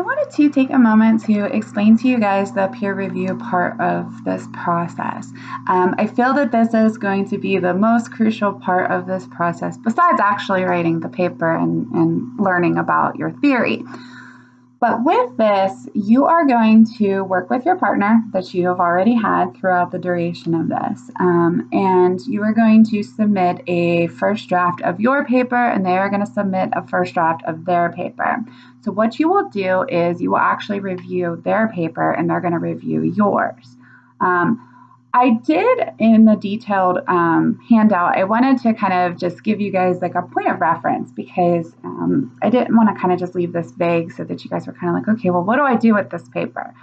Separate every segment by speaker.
Speaker 1: wanted to take a moment to explain to you guys the peer review part of this process. I feel that this is going to be the most crucial part of this process, besides actually writing the paper and learning about your theory. But with this, you are going to work with your partner that you have already had throughout the duration of this. And you are going to submit a first draft of your paper, and they are going to submit a first draft of their paper. So what you will do is you will actually review their paper, and they're going to review yours. I did in the detailed handout, I wanted to kind of just give you guys like a point of reference because I didn't want to kind of just leave this vague so that you guys were kind of like, okay, well, what do I do with this paper?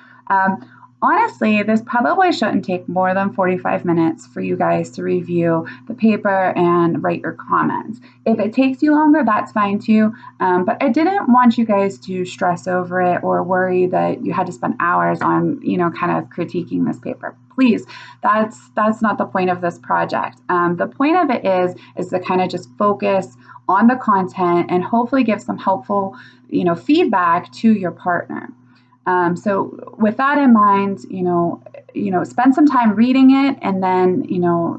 Speaker 1: Honestly, this probably shouldn't take more than 45 minutes for you guys to review the paper and write your comments. If it takes you longer, that's fine too. But I didn't want you guys to stress over it or worry that you had to spend hours on, kind of critiquing this paper. Please, that's not the point of this project. The point of it is to kind of just focus on the content and hopefully give some helpful, feedback to your partner. So with that in mind, spend some time reading it and then,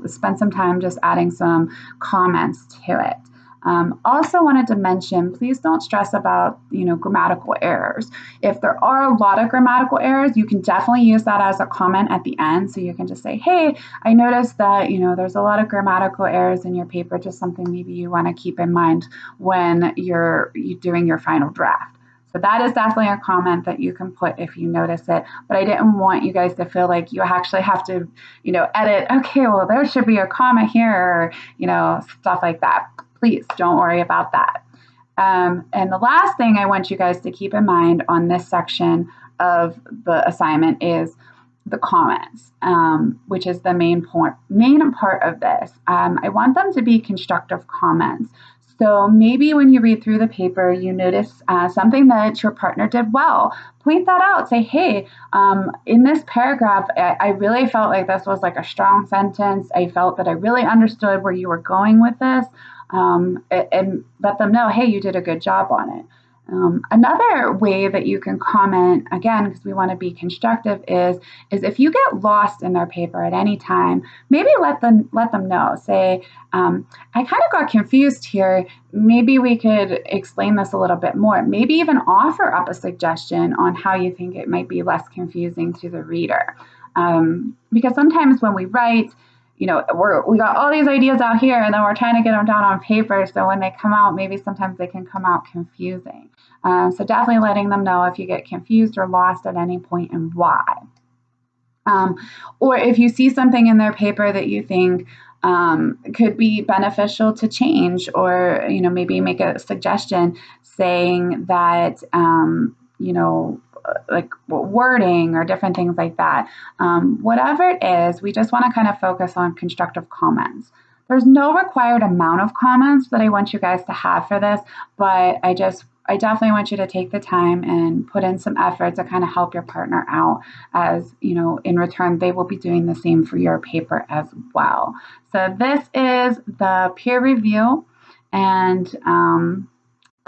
Speaker 1: spend some time just adding some comments to it. Also wanted to mention, please don't stress about, grammatical errors. If there are a lot of grammatical errors, you can definitely use that as a comment at the end. So you can just say, hey, I noticed that, there's a lot of grammatical errors in your paper, just something maybe you want to keep in mind when you're doing your final draft. So that is definitely a comment that you can put if you notice it. But I didn't want you guys to feel like you actually have to, edit, okay, well, there should be a comma here, or, stuff like that. Please don't worry about that. And the last thing I want you guys to keep in mind on this section of the assignment is the comments, which is the main part of this. I want them to be constructive comments. So maybe when you read through the paper, you notice something that your partner did well. Point that out. Say, hey, in this paragraph, I really felt like this was like a strong sentence. I felt that I really understood where you were going with this, and let them know, hey, you did a good job on it. Another way that you can comment, again, because we want to be constructive, is if you get lost in their paper at any time, maybe let them know. Say, I kind of got confused here. Maybe we could explain this a little bit more. Maybe even offer up a suggestion on how you think it might be less confusing to the reader. Because sometimes when we write, we got all these ideas out here and then we're trying to get them down on paper. So when they come out, maybe sometimes they can come out confusing. So definitely letting them know if you get confused or lost at any point and why. Or if you see something in their paper that you think could be beneficial to change, or, maybe make a suggestion saying that, like wording or different things like that. Whatever it is, we just want to kind of focus on constructive comments. There's no required amount of comments that I want you guys to have for this, but I definitely want you to take the time and put in some effort to kind of help your partner out, as, in return, they will be doing the same for your paper as well. So this is the peer review, and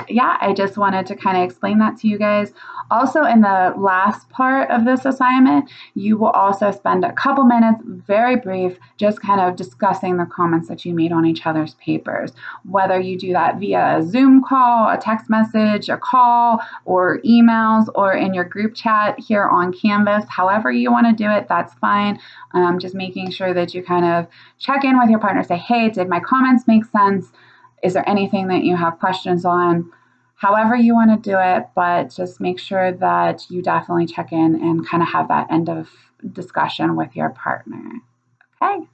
Speaker 1: I just wanted to kind of explain that to you guys. Also, in the last part of this assignment, you will also spend a couple minutes, very brief, just kind of discussing the comments that you made on each other's papers. Whether you do that via a Zoom call, a text message, a call, or emails, or in your group chat here on Canvas, however you want to do it, that's fine. Just making sure that you kind of check in with your partner, say, hey, did my comments make sense? Is there anything that you have questions on? However you want to do it, but just make sure that you definitely check in and kind of have that end of discussion with your partner. Okay.